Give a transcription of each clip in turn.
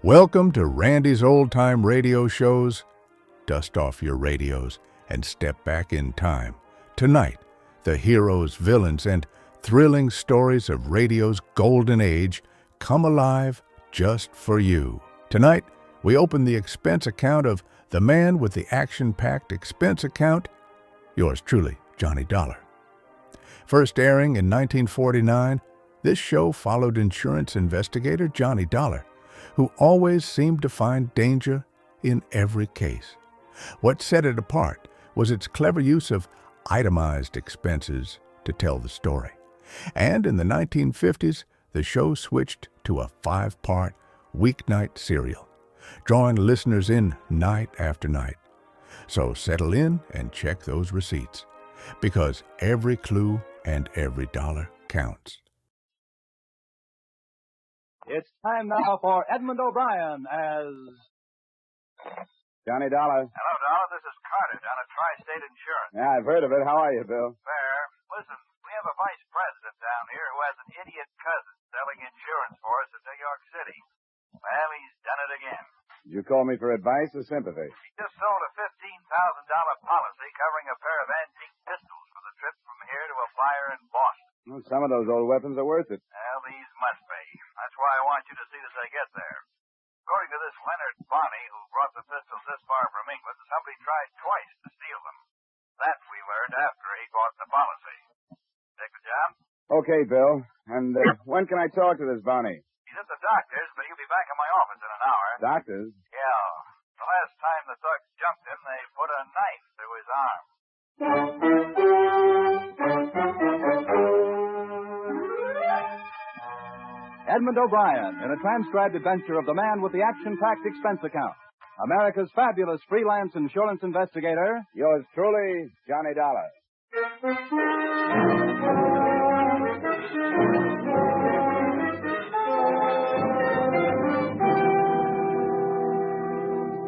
Welcome to Randy's Old Time Radio Shows. Dust off your radios and step back in time. Tonight, the heroes, villains, and thrilling stories of radio's golden age come alive just for you. Tonight, we open the expense account of the man with the action-packed expense account, yours truly, Johnny Dollar. First airing in 1949, this show followed insurance investigator Johnny Dollar, who always seemed to find danger in every case. What set it apart was its clever use of itemized expenses to tell the story. And in the 1950s, the show switched to a 5-part weeknight serial, drawing listeners in night after night. So settle in and check those receipts, because every clue and every dollar counts. It's time now for Edmund O'Brien as... Johnny Dollar. Hello, Dollar. This is Carter down at Tri-State Insurance. Yeah, I've heard of it. How are you, Bill? Fair. Listen, we have a vice president down here who has an idiot cousin selling insurance for us in New York City. Well, he's done it again. Did you call me for advice or sympathy? He just sold a $15,000 policy covering a pair of antique pistols for the trip from here to a fire in Boston. Well, some of those old weapons are worth it. Well, these must be. That's why I want you to see that they get there. According to this Leonard Bonney, who brought the pistols this far from England, somebody tried twice to steal them. That we learned after he bought the policy. Take the job? Okay, Bill. And when can I talk to this Bonney? He's at the doctor's, but he'll be back in my office in an hour. Doctor's? Yeah. The last time the thugs jumped him, they put a knife through his arm. Edmund O'Brien in a transcribed adventure of the man with the action-packed expense account. America's fabulous freelance insurance investigator. Yours truly, Johnny Dollar.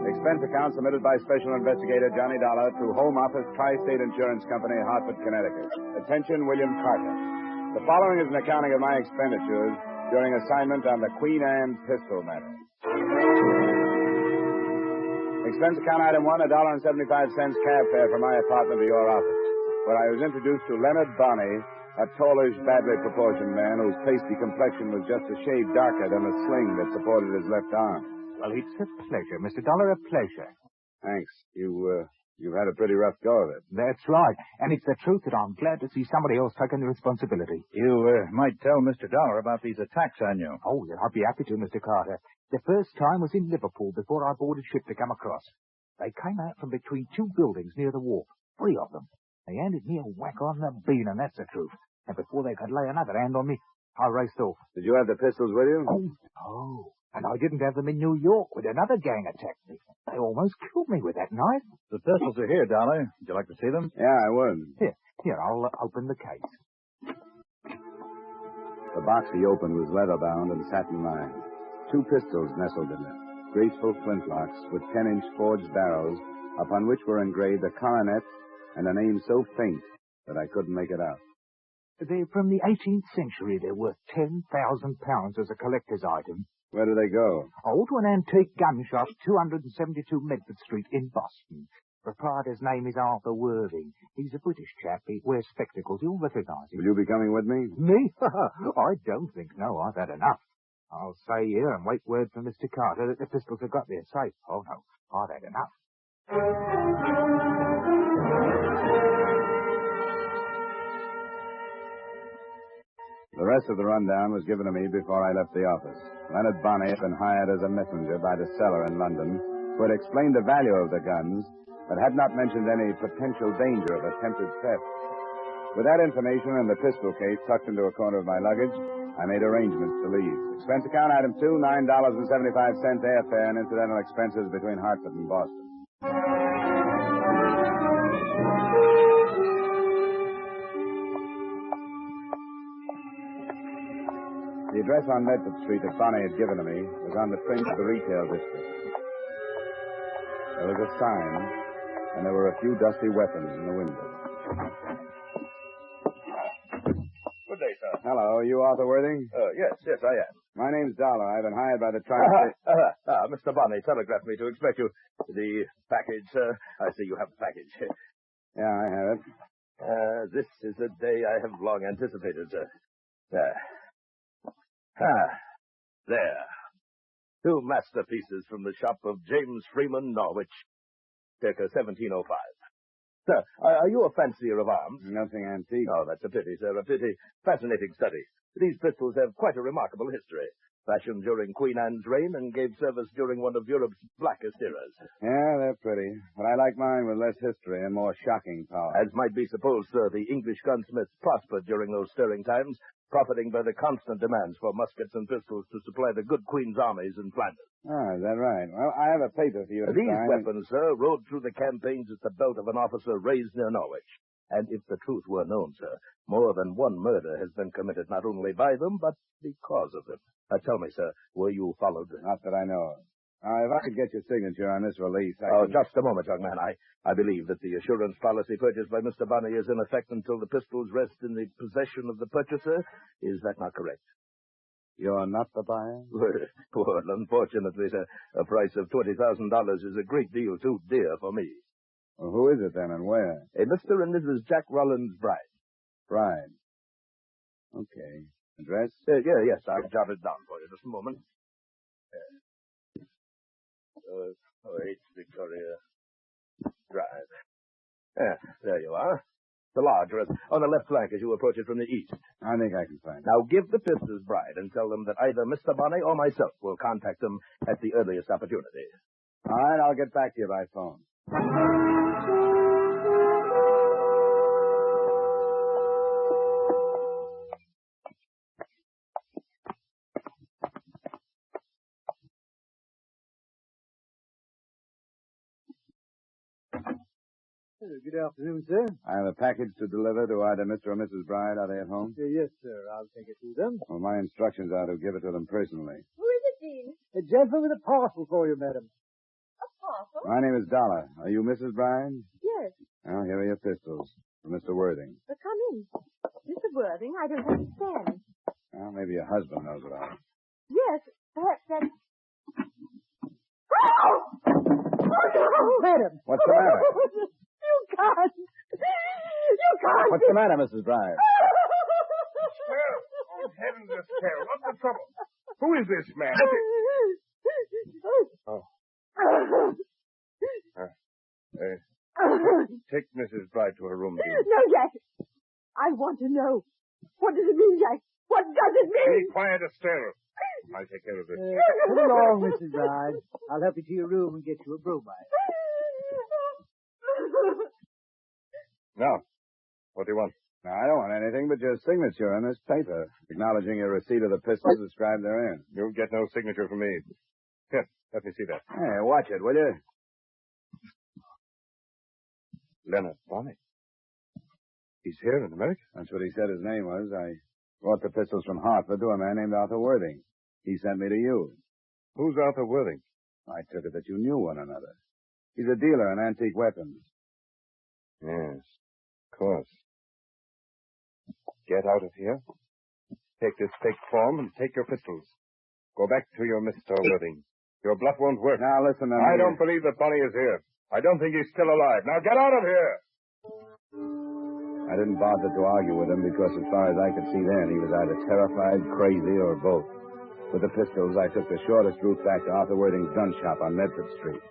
Expense account submitted by Special Investigator Johnny Dollar to Home Office Tri-State Insurance Company, Hartford, Connecticut. Attention, William Carter. The following is an accounting of my expenditures during assignment on the Queen Anne pistol matter. Expense account item 1, $1.75 cab fare from my apartment to your office, where I was introduced to Leonard Bonney, a tallish, badly proportioned man whose pasty complexion was just a shade darker than the sling that supported his left arm. Well, it's a pleasure, Mr. Dollar, a pleasure. Thanks. You've had a pretty rough go of it. That's right. And it's the truth that I'm glad to see somebody else taking the responsibility. You might tell Mr. Dollar about these attacks on you. Oh, yeah, I'd be happy to, Mr. Carter. The first time was in Liverpool before I boarded ship to come across. They came out from between two buildings near the wharf, 3 of them. They handed me a whack on the bean, and that's the truth. And before they could lay another hand on me, I raced off. Did you have the pistols with you? Oh, no. And I didn't have them in New York when another gang attacked me. They almost killed me with that knife. The pistols are here, Dollar. Would you like to see them? Yeah, I would. Here, I'll open the case. The box he opened was leather-bound and satin-lined. 2 pistols nestled in it, graceful flintlocks with 10-inch forged barrels upon which were engraved a coronet and a name so faint that I couldn't make it out. They're from the 18th century. They're worth £10,000 as a collector's item. Where do they go? Oh, to an antique gun shop, 272 Medford Street in Boston. Proprietor's name is Arthur Worthing. He's a British chap. He wears spectacles. You'll recognize him. Will you be coming with me? Me? I don't think no. I've had enough. I'll stay here and wait word from Mr. Carter that the pistols have got there safe. Oh, no. I've had enough. The rest of the rundown was given to me before I left the office. Leonard Bonney had been hired as a messenger by the seller in London, who had explained the value of the guns, but had not mentioned any potential danger of attempted theft. With that information and the pistol case tucked into a corner of my luggage, I made arrangements to leave. Expense account item 2, $9.75 airfare and incidental expenses between Hartford and Boston. The address on Medford Street that Bonney had given to me was on the fringe of the retail district. There was a sign, and there were a few dusty weapons in the window. Good day, sir. Hello, are you Arthur Worthing? Yes, I am. My name's Dollar. I've been hired by the tri-state... Mr. Bonney telegraphed me to expect you. The package, sir. I see you have the package. Yeah, I have it. This is a day I have long anticipated, sir. There. 2 masterpieces from the shop of James Freeman, Norwich, circa 1705. Sir, are you a fancier of arms? Nothing antique. Oh, that's a pity, sir, a pity. Fascinating study. These pistols have quite a remarkable history. Fashioned during Queen Anne's reign and gave service during one of Europe's blackest eras. Yeah, they're pretty. But I like mine with less history and more shocking power. As might be supposed, sir, the English gunsmiths prospered during those stirring times, profiting by the constant demands for muskets and pistols to supply the good Queen's armies in Flanders. Ah, is that right? Well, I have a paper for you to These sign. weapons, sir, rode through the campaigns at the belt of an officer raised near Norwich. And if the truth were known, sir, more than one murder has been committed not only by them, but because of them. Tell me, sir, were you followed? Not that I know of. If I could get your signature on this release, Just a moment, young man. I believe that the assurance policy purchased by Mr. Bonney is in effect until the pistols rest in the possession of the purchaser. Is that not correct? You're not the buyer? Well, unfortunately, sir, a price of $20,000 is a great deal too dear for me. Well, who is it then and where? Mr. and Mrs. Jack Rollins' bride. Bride. Okay. Address? Yes, I've jotted down for you. Just a moment. 8 Victoria Drive. There you are. The large dress on the left flank as you approach it from the east. I think I can find it. Now give the Pister's bride and tell them that either Mr. Bonney or myself will contact them at the earliest opportunity. All right, I'll get back to you by phone. Good afternoon, sir. I have a package to deliver to either Mr. or Mrs. Bride. Are they at home? Yes, sir. I'll take it to them. Well, my instructions are to give it to them personally. Who is it, Dean? A gentleman with a parcel for you, madam. A parcel? My name is Dollar. Are you Mrs. Bride? Yes. Well, here are your pistols. For Mr. Worthing. But come in. Mr. Worthing, I don't understand. Well, maybe your husband knows about it. Yes, perhaps that's... Oh! Oh, no! Madam! What's the matter? You can't. You can't. What's the matter, Mrs. Bride? Sheriff! Oh, heavens, Miss Carroll, what's the trouble? Who is this man? Oh. Take Mrs. Bride to her room, dear. No, Jack. I want to know. What does it mean, Jack? What does it mean? Be quiet, Estelle. I'll take care of this. Come along, Mrs. Bride. I'll help you to your room and get you a bromide. Now, what do you want? No, I don't want anything but your signature on this paper, acknowledging your receipt of the pistols described therein. You'll get no signature from me. Here, let me see that. Hey, watch it, will you? Leonard Bonney. He's here in America. That's what he said his name was. I brought the pistols from Hartford to a man named Arthur Worthing. He sent me to you. Who's Arthur Worthing? I took it that you knew one another. He's a dealer in antique weapons. Yes, of course. Get out of here. Take this fake form and take your pistols. Go back to your Mr. Worthing. Your bluff won't work. Now, listen to me. I don't believe that Bonney is here. I don't think he's still alive. Now get out of here! I didn't bother to argue with him because as far as I could see then, he was either terrified, crazy, or both. With the pistols, I took the shortest route back to Arthur Worthing's gun shop on Medford Street.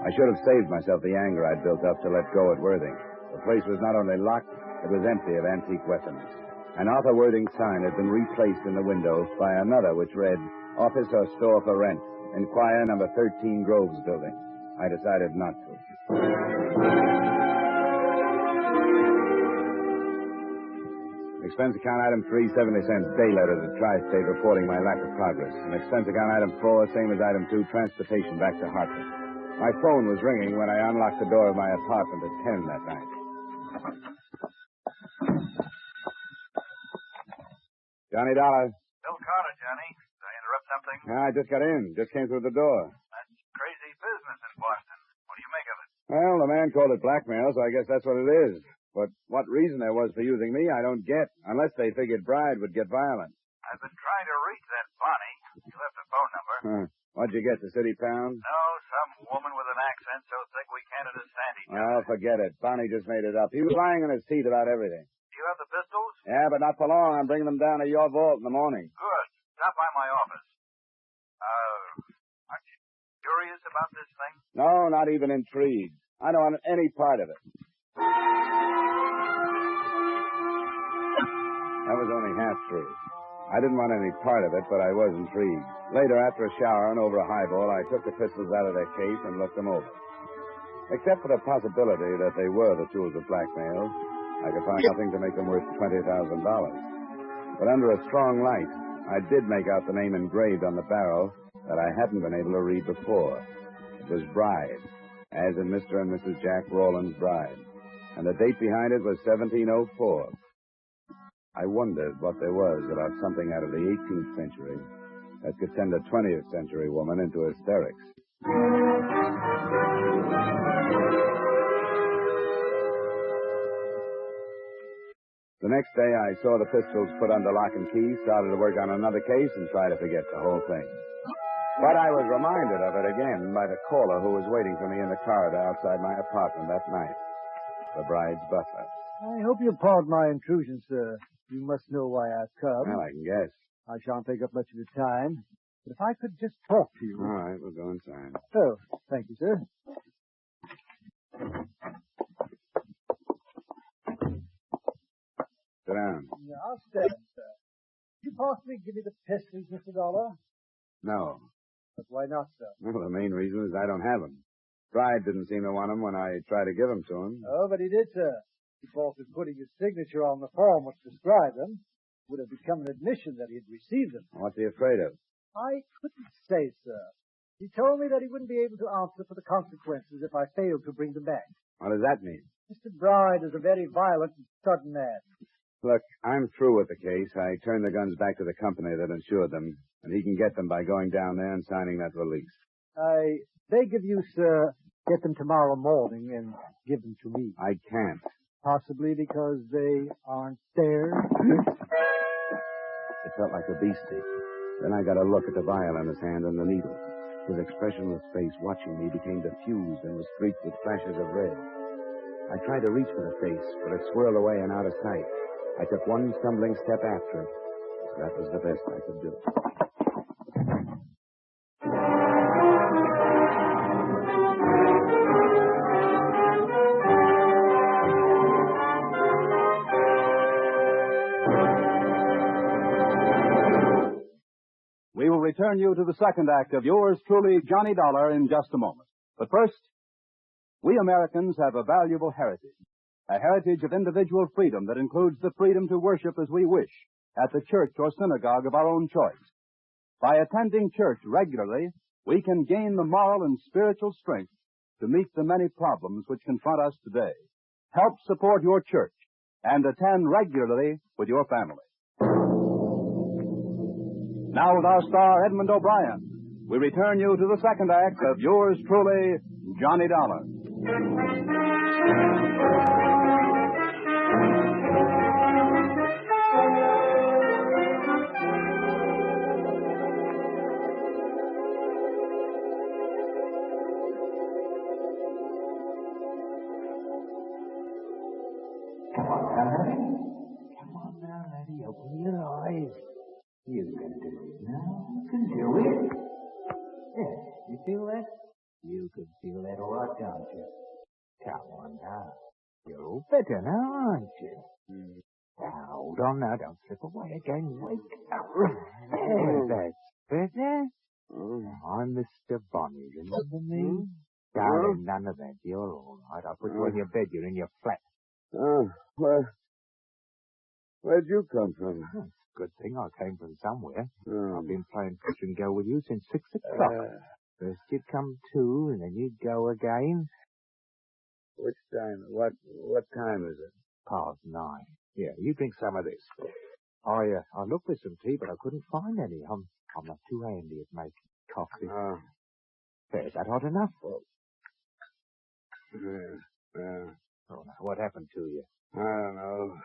I should have saved myself the anger I'd built up to let go at Worthing. The place was not only locked, it was empty of antique weapons. An Arthur Worthing sign had been replaced in the window by another which read, Office or Store for Rent. Inquire number 13 Groves Building. I decided not to. Expense account item 3, 70 cents. Day letter to Tri-State reporting my lack of progress. And expense account item 4, same as item 2, transportation back to Hartford. My phone was ringing when I unlocked the door of my apartment at 10 that night. Johnny Dollar. Bill Carter, Johnny. Did I interrupt something? Yeah, I just got in. Just came through the door. That's crazy business in Boston. What do you make of it? Well, the man called it blackmail, so I guess that's what it is. But what reason there was for using me, I don't get, unless they figured Bride would get violent. I've been trying to reach that Bonnie. He left a phone number. Huh. What'd you get, the city pound? No, some woman with an accent so thick we can't understand each other. Oh, forget it. Bonnie just made it up. He was lying on his teeth about everything. Do you have the pistols? Yeah, but not for long. I'm bringing them down to your vault in the morning. Good. Stop by my office. Aren't you curious about this thing? No, not even intrigued. I don't want any part of it. That was only half true. I didn't want any part of it, but I was intrigued. Later, after a shower and over a highball, I took the pistols out of their case and looked them over. Except for the possibility that they were the tools of blackmail, I could find nothing to make them worth $20,000. But under a strong light, I did make out the name engraved on the barrel that I hadn't been able to read before. It was Bride, as in Mr. and Mrs. Jack Rowland's Bride. And the date behind it was 1704. I wondered what there was about something out of the 18th century that could send a 20th century woman into hysterics. The next day, I saw the pistols put under lock and key, started to work on another case, and tried to forget the whole thing. But I was reminded of it again by the caller who was waiting for me in the corridor outside my apartment that night, the Bride's butler. I hope you'll pardon my intrusion, sir. You must know why I've come. Well, I can guess. I shan't take up much of your time. But if I could just talk to you. All right, we'll go inside. Oh, thank you, sir. Sit down. Yeah, I'll stand, sir. Could you possibly give me the pistols, Mr. Dollar? No. But why not, sir? Well, the main reason is I don't have them. Bride didn't seem to want them when I tried to give them to him. Oh, but he did, sir. He thought that putting his signature on the form which described them would have become an admission that he had received them. What's he afraid of? I couldn't say, sir. He told me that he wouldn't be able to answer for the consequences if I failed to bring them back. What does that mean? Mr. Bride is a very violent and sudden man. Look, I'm through with the case. I turned the guns back to the company that insured them, and he can get them by going down there and signing that release. I beg of you, sir, get them tomorrow morning and give them to me. I can't. Possibly because they aren't there. It felt like a beastie. Then I got a look at the vial in his hand and the needle. His expressionless face watching me became diffused and was streaked with flashes of red. I tried to reach for the face, but it swirled away and out of sight. I took one stumbling step after it. That was the best I could do. We will return you to the second act of yours truly, Johnny Dollar, in just a moment. But first, we Americans have a valuable heritage. A heritage of individual freedom that includes the freedom to worship as we wish at the church or synagogue of our own choice. By attending church regularly, we can gain the moral and spiritual strength to meet the many problems which confront us today. Help support your church and attend regularly with your family. Now with our star, Edmund O'Brien, we return you to the second act of yours truly, Johnny Dollar. Come on now, Laddie. Come on now, Laddie. Open your eyes. You can do it now. You can do it. Yes, you feel that? You can feel that all right, don't you? Come on now. You're all better now, aren't you? Now, hold on now. Don't slip away again. Wake up. That's better. I'm Mr. Bonnie. Remember me? Darling, none of that. You're all right. I'll put you on your bed. You're in your flat. Where'd you come from? Good thing I came from somewhere. Oh. I've been playing touch and go with you since 6 o'clock. First you'd come to, and then you'd go again. Which time? What time is it? 9:30. Yeah, you drink some of this. I looked for some tea, but I couldn't find any. I'm not too handy at making coffee. There, is that hot enough? Yeah. Oh, now, what happened to you? I don't know.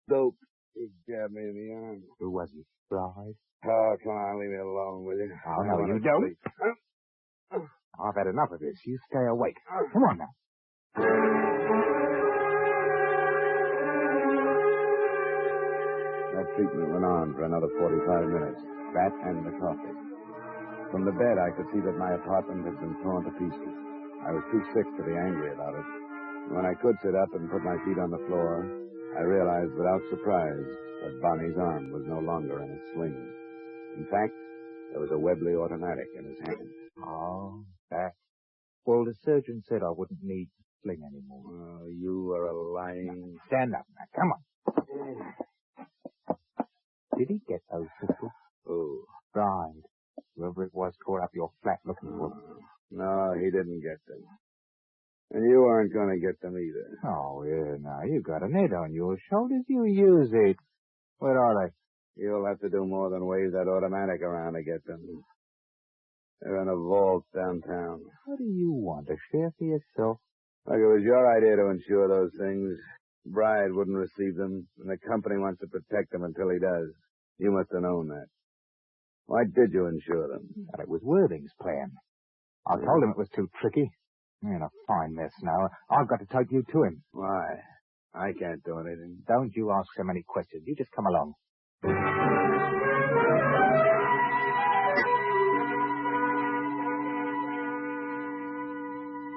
Dope. He jabbed me in the arm. Who was he? Bride? Oh, come on, leave me alone, will you? Oh, no, you don't. I've had enough of this. You stay awake. Come on now. That treatment went on for another 45 minutes. That and the coffee. From the bed, I could see that my apartment had been torn to pieces. I was too sick to be angry about it. When I could sit up and put my feet on the floor, I realized without surprise that Bonnie's arm was no longer in a sling. In fact, there was a Webley automatic in his hand. Oh, that. Well, the surgeon said I wouldn't need the sling anymore. Oh, you are a lying... Now, stand up now. Come on. Did he get those pistols? Oh. Bride. Whoever it was tore up your flat looking for them. No, he didn't get them. And you aren't going to get them either. Oh, yeah, now, you got a net on your shoulders. You use it. Where are they? You'll have to do more than wave that automatic around to get them. They're in a vault downtown. What do you want? A share for yourself? Look, it was your idea to insure those things. Bride wouldn't receive them, and the company wants to protect them until he does. You must have known that. Why did you insure them? Well, it was Worthing's plan. I told him it was too tricky. You're in a fine mess now. I've got to take you to him. Why? I can't do anything. Don't you ask so many questions. You just come along.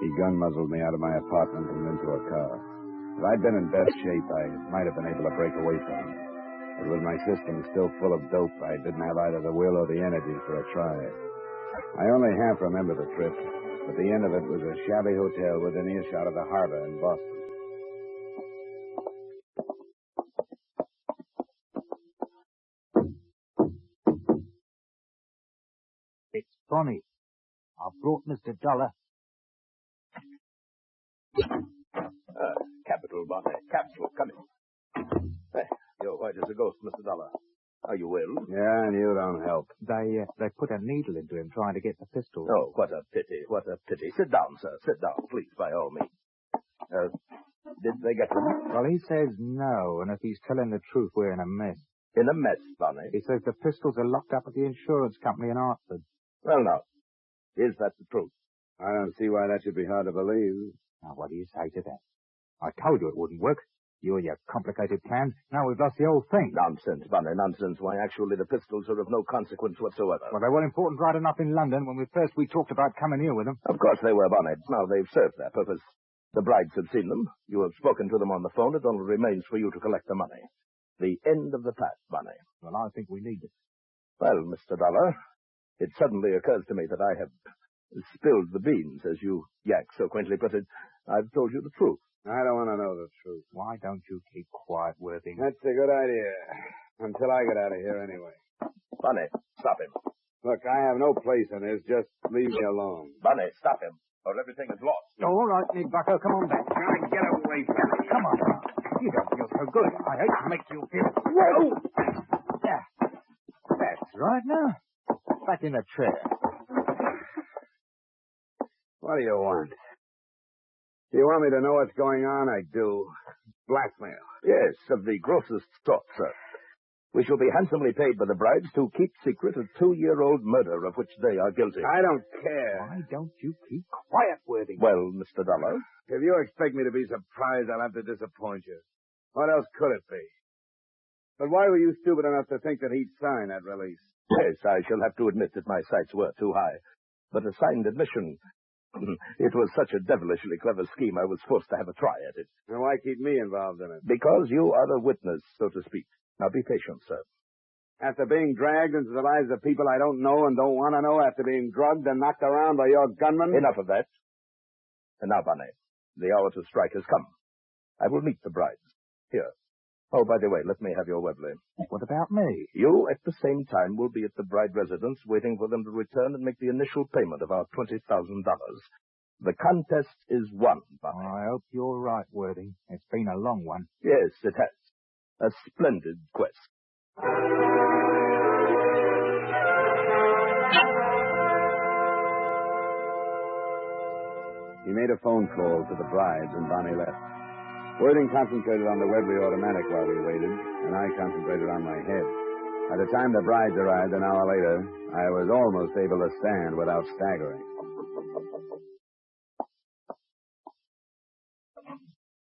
He gun-muzzled me out of my apartment and into a car. If I'd been in best shape, I might have been able to break away from him. But with my system still full of dope, I didn't have either the will or the energy for a try. I only half remember the trip, but the end of it was a shabby hotel within earshot of the harbor in Boston. It's Bonnie. I brought Mr. Dollar. Capital, Bonnie. Capital. Come in. Hey, you're white as a ghost, Mr. Dollar. Are you ill? Yeah, and you don't help. They put a needle into him trying to get the pistol. Oh, what a pity. What a pity. Sit down, sir. Sit down, please, by all means. Did they get them? Well, he says no, and if he's telling the truth, we're in a mess. In a mess, Bonnie. He says the pistols are locked up at the insurance company in Hartford. Well, now, is that the truth? I don't see why that should be hard to believe. Now, what do you say to that? I told you it wouldn't work. You and your complicated plans. Now we've lost the whole thing. Nonsense, Bonnie, nonsense. Why, actually, the pistols are of no consequence whatsoever. Well, they were important right enough in London when we talked about coming here with them. Of course they were, Bonnie. Now they've served their purpose. The brides have seen them. You have spoken to them on the phone. It only remains for you to collect the money. The end of the past, Bonnie. Well, I think we need it. Well, Mr. Dollar, it suddenly occurs to me that I have spilled the beans, as you yak so quaintly put it. I've told you the truth. I don't want to know the truth. Why don't you keep quiet, Worthing? That's a good idea. Until I get out of here anyway. Bonnie, stop him. Look, I have no place in this. Just leave me alone. Bonnie, stop him, or everything is lost. All right, Nick Bucko, come on back. Try to get away from me. Come on. You don't feel so good. I hate to make you feel... Whoa! Yeah. That's right now. Back in the chair. What do you want? You want me to know what's going on? I do. Blackmail. Yes, of the grossest sort, sir. We shall be handsomely paid by the brides to keep secret a 2-year-old murder of which they are guilty. I don't care. Why don't you keep quiet, Worthing? Well, Mr. Dollar. If you expect me to be surprised, I'll have to disappoint you. What else could it be? But why were you stupid enough to think that he'd sign that release? Yes, I shall have to admit that my sights were too high. But a signed admission... It was such a devilishly clever scheme, I was forced to have a try at it. And why keep me involved in it? Because you are the witness, so to speak. Now be patient, sir. After being dragged into the lives of people I don't know and don't want to know, after being drugged and knocked around by your gunman? Enough of that. And now, Bonnie, the hour to strike has come. I will meet the brides. Here. Oh, by the way, let me have your Webley. What about me? You, at the same time, will be at the bride residence waiting for them to return and make the initial payment of our $20,000. The contest is won, Bonnie. I hope you're right, Worthing. It's been a long one. Yes, it has. A splendid quest. He made a phone call to the brides and Bonnie left. Worthing concentrated on the Webley automatic while we waited, and I concentrated on my head. By the time the brides arrived an hour later, I was almost able to stand without staggering.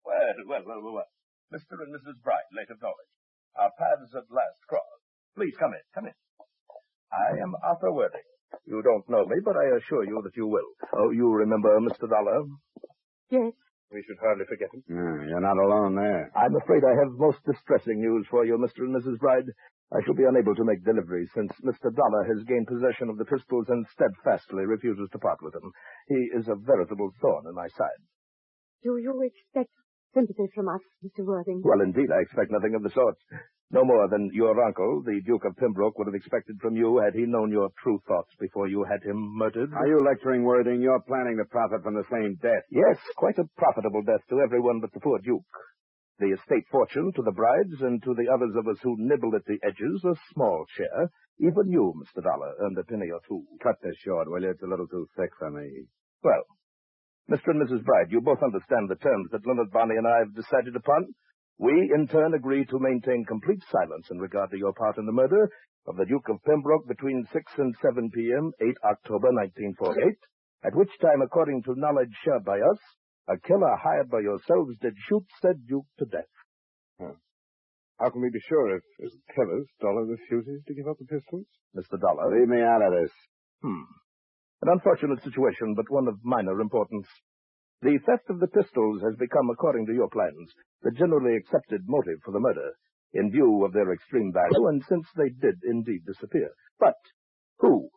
Well. Mr. and Mrs. Bride, late of knowledge. Our paths at last crossed. Please come in. I am Arthur Worthing. You don't know me, but I assure you that you will. Oh, you remember Mr. Dollar? Yes. We should hardly forget him. You're not alone there. I'm afraid I have most distressing news for you, Mr. and Mrs. Bride. I shall be unable to make deliveries since Mr. Dollar has gained possession of the pistols and steadfastly refuses to part with them. He is a veritable thorn in my side. Do you expect sympathy from us, Mr. Worthing? Well, indeed, I expect nothing of the sort. No more than your uncle, the Duke of Pembroke, would have expected from you had he known your true thoughts before you had him murdered. Are you lecturing Worthing? You're planning to profit from the same death. Yes, quite a profitable death to everyone but the poor Duke. The estate fortune to the brides and to the others of us who nibble at the edges, a small share. Even you, Mr. Dollar, earned a penny or two. Cut this short, will you? It's a little too thick for me. Well, Mr. and Mrs. Bride, you both understand the terms that Leonard Barney and I have decided upon. We, in turn, agree to maintain complete silence in regard to your part in the murder of the Duke of Pembroke between 6 and 7 p.m., 8 October 1948, at which time, according to knowledge shared by us, a killer hired by yourselves did shoot said Duke to death. How can we be sure if Keller's Dollar refuses to give up the pistols? Mr. Dollar? Leave me out of this. An unfortunate situation, but one of minor importance. The theft of the pistols has become, according to your plans, the generally accepted motive for the murder, in view of their extreme value, and since they did indeed disappear. But who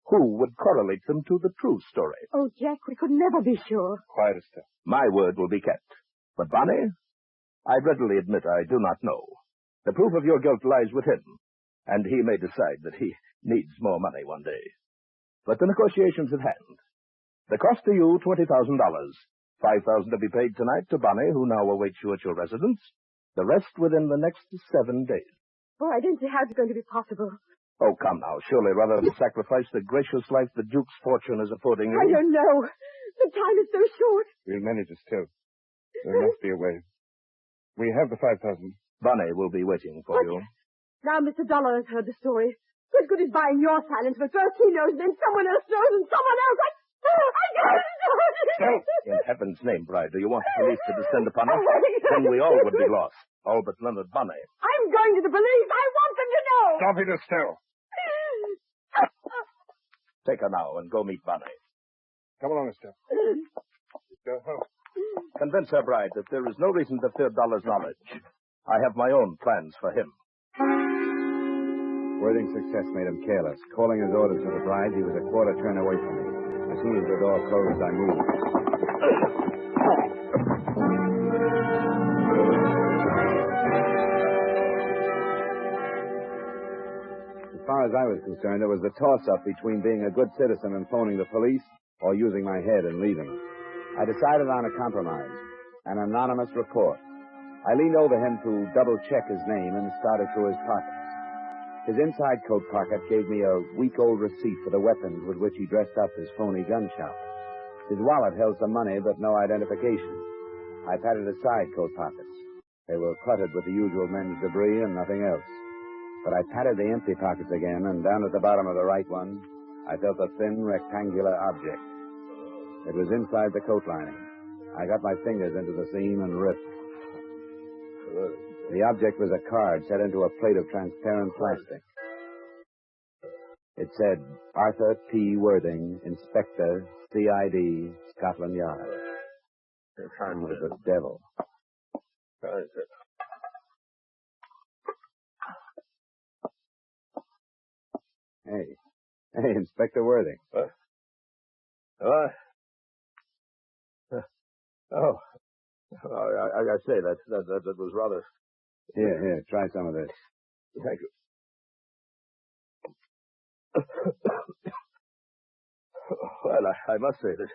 would correlate them to the true story? Oh, Jack, we could never be sure. Quiet, Estelle. My word will be kept. But Barney, I readily admit I do not know. The proof of your guilt lies with him, and he may decide that he needs more money one day. But the negotiation's at hand. The cost to you, $20,000. $5,000 to be paid tonight to Barney, who now awaits you at your residence. The rest within the next 7 days. Oh, I don't see how it's going to be possible. Oh, come now. Surely, rather than sacrifice the gracious life the Duke's fortune is affording you. I don't know. The time is so short. We'll manage it still. There must be a way. We have the 5,000. Barney will be waiting for you. Now Mr. Dollar has heard the story. What good is buying your silence? But first he knows, then someone else knows, and someone else. I can't do it. In heaven's name, Bride, do you want the police to descend upon us? Then we all would be lost. All but Leonard Barney. I'm going to the police. I want them to know. Stop it, Estelle. Take her now and go meet Barney. Come along, Estelle. Go home. Convince her, Bride, that there is no reason to fear Dollar's knowledge. I have my own plans for him. Worthing's success made him careless. Calling his orders to the bride, he was a quarter turn away from me. As soon as the door closed, I moved. As far as I was concerned, it was the toss-up between being a good citizen and phoning the police or using my head and leaving. I decided on a compromise, an anonymous report. I leaned over him to double-check his name and started through his pockets. His inside coat pocket gave me a week-old receipt for the weapons with which he dressed up his phony gun shop. His wallet held some money, but no identification. I patted his side coat pockets. They were cluttered with the usual men's debris and nothing else. But I patted the empty pockets again, and down at the bottom of the right one, I felt a thin, rectangular object. It was inside the coat lining. I got my fingers into the seam and ripped. The object was a card set into a plate of transparent plastic. It said, Arthur P. Worthing, Inspector, C.I.D., Scotland Yard. It was the devil. Hey, Inspector Worthing. I say that was rather... Here, try some of this. Thank you. Well, I must say that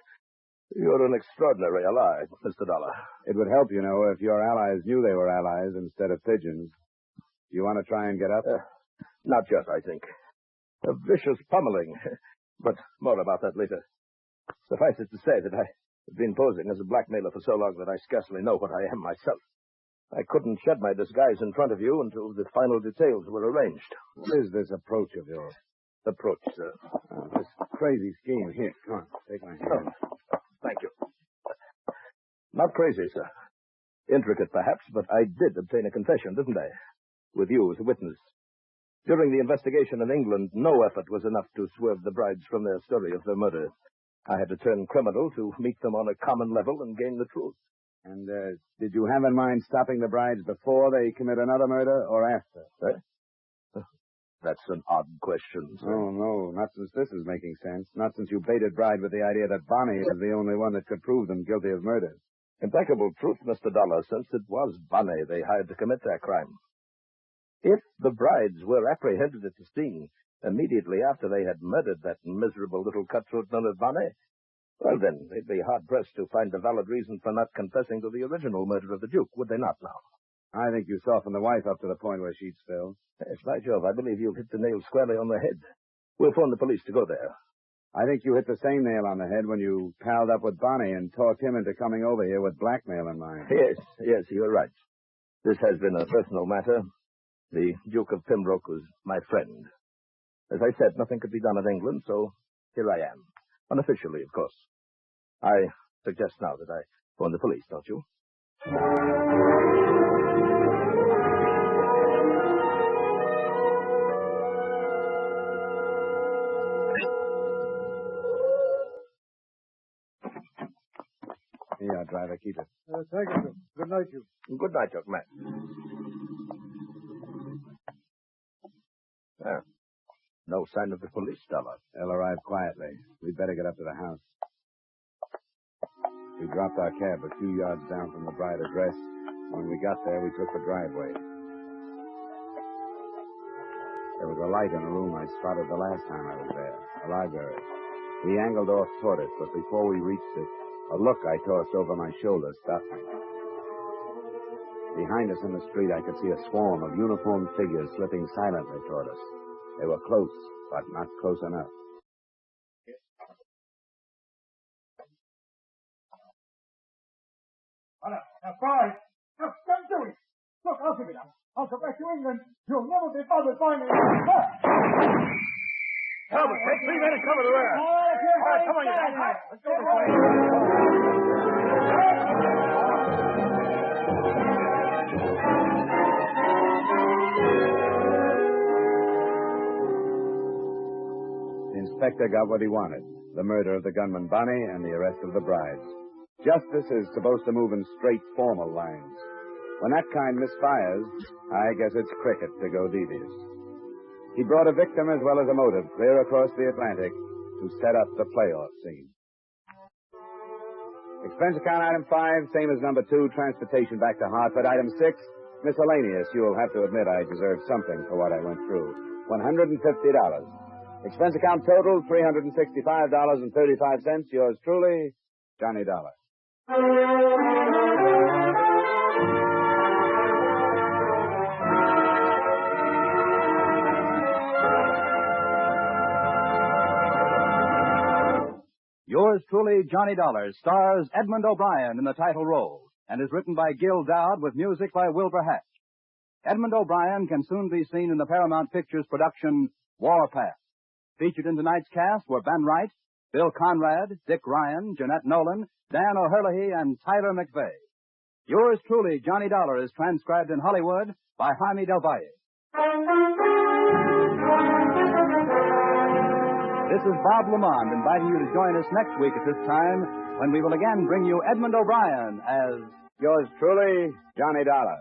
you're an extraordinary ally, Mr. Dollar. It would help, you know, if your allies knew they were allies instead of pigeons. You want to try and get up? Not yet, I think. A vicious pummeling. But more about that later. Suffice it to say that I've been posing as a blackmailer for so long that I scarcely know what I am myself. I couldn't shed my disguise in front of you until the final details were arranged. What is this approach of yours? Approach, sir. This crazy scheme. Here, come on, take my hand. Thank you. Not crazy, sir. Intricate, perhaps, but I did obtain a confession, didn't I? With you as a witness. During the investigation in England, no effort was enough to swerve the brides from their story of their murder. I had to turn criminal to meet them on a common level and gain the truth. And did you have in mind stopping the brides before they commit another murder or after? That's an odd question, sir. Oh, no, not since this is making sense. Not since you baited Bride with the idea that Bonnie is the only one that could prove them guilty of murder. Impeccable truth, Mr. Dollar, since it was Bonnie they hired to commit that crime. If the brides were apprehended at the scene immediately after they had murdered that miserable little cutthroat known as Bonnie, well, then, they'd be hard-pressed to find a valid reason for not confessing to the original murder of the Duke, would they not now? I think you softened the wife up to the point where she'd spill. Yes, by Jove, I believe you've hit the nail squarely on the head. We'll phone the police to go there. I think you hit the same nail on the head when you palled up with Bonnie and talked him into coming over here with blackmail in mind. Yes, you're right. This has been a personal matter. The Duke of Pembroke was my friend. As I said, nothing could be done in England, so here I am. Unofficially, of course. I suggest now that I phone the police, don't you? Here, driver, keep it. Thank you, sir. Good night, you. Good night, young man. No sign of the police, Dollar. They'll arrive quietly. We'd better get up to the house. We dropped our cab a few yards down from the Bride address. When we got there, we took the driveway. There was a light in a room I spotted the last time I was there, a library. We angled off toward it, but before we reached it, a look I tossed over my shoulder stopped me. Behind us in the street, I could see a swarm of uniformed figures slipping silently toward us. They were close, but not close enough. Now, Pride, look, don't do it. Look, I'll give it up. I'll go back to England. You'll never be bothered by me. Talbot, take 3 men and cover the rear. All right, come on, you guys. Let's go this way. The inspector got what he wanted, the murder of the gunman Bonnie and the arrest of the brides. Justice is supposed to move in straight, formal lines. When that kind misfires, I guess it's cricket to go devious. He brought a victim as well as a motive clear across the Atlantic to set up the playoff scene. Expense account item 5, same as number 2, transportation back to Hartford. Item 6, miscellaneous. You'll have to admit I deserve something for what I went through. $150. Expense account total, $365.35. Yours truly, Johnny Dollar. Yours truly, Johnny Dollar, stars Edmund O'Brien in the title role and is written by Gil Dowd with music by Wilbur Hatch. Edmund O'Brien can soon be seen in the Paramount Pictures production Warpath. Featured in tonight's cast were Ben Wright, Bill Conrad, Dick Ryan, Jeanette Nolan, Dan O'Herlihy, and Tyler McVeigh. Yours truly, Johnny Dollar, is transcribed in Hollywood by Jaime Del Valle. This is Bob Lamond inviting you to join us next week at this time when we will again bring you Edmund O'Brien as Yours truly, Johnny Dollar.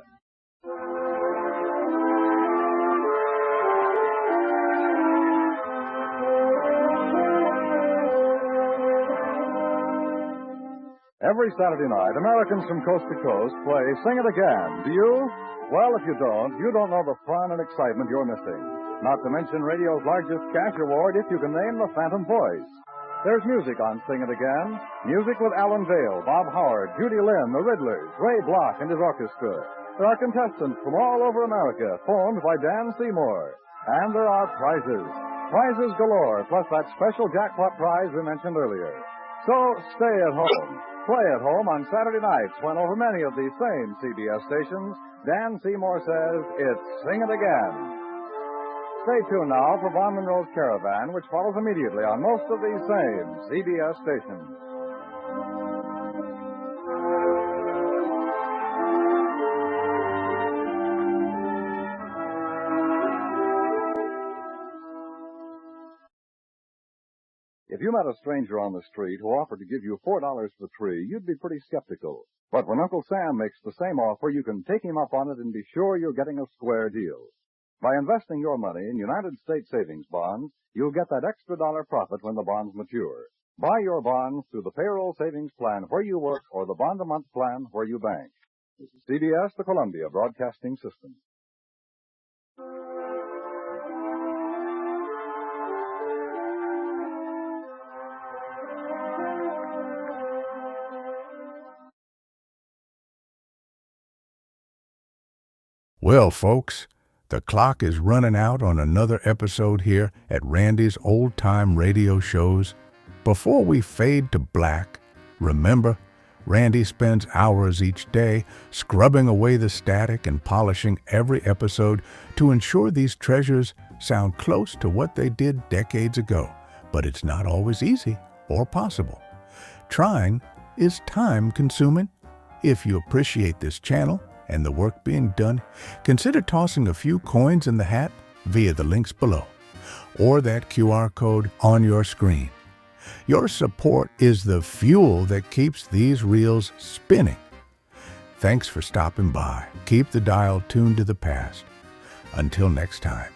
Every Saturday night, Americans from coast to coast play Sing It Again. Do you? Well, if you don't know the fun and excitement you're missing. Not to mention radio's largest cash award if you can name the Phantom Voice. There's music on Sing It Again. Music with Alan Vale, Bob Howard, Judy Lynn, the Riddlers, Ray Block and his orchestra. There are contestants from all over America, phoned by Dan Seymour. And there are prizes. Prizes galore, plus that special jackpot prize we mentioned earlier. So stay at home. Play at home on Saturday nights when over many of these same CBS stations, Dan Seymour says it's Sing It Again. Stay tuned now for Von Monroe's Caravan, which follows immediately on most of these same CBS stations. If you met a stranger on the street who offered to give you $4 for three, you'd be pretty skeptical. But when Uncle Sam makes the same offer, you can take him up on it and be sure you're getting a square deal. By investing your money in United States savings bonds, you'll get that extra dollar profit when the bonds mature. Buy your bonds through the payroll savings plan where you work or the bond-a-month plan where you bank. This is CBS, the Columbia Broadcasting System. Well, folks, the clock is running out on another episode here at Randy's Old Time Radio Shows. Before we fade to black, remember, Randy spends hours each day scrubbing away the static and polishing every episode to ensure these treasures sound close to what they did decades ago. But it's not always easy or possible. Trying is time-consuming. If you appreciate this channel and the work being done, consider tossing a few coins in the hat via the links below or that QR code on your screen. Your support is the fuel that keeps these reels spinning. Thanks for stopping by. Keep the dial tuned to the past. Until next time.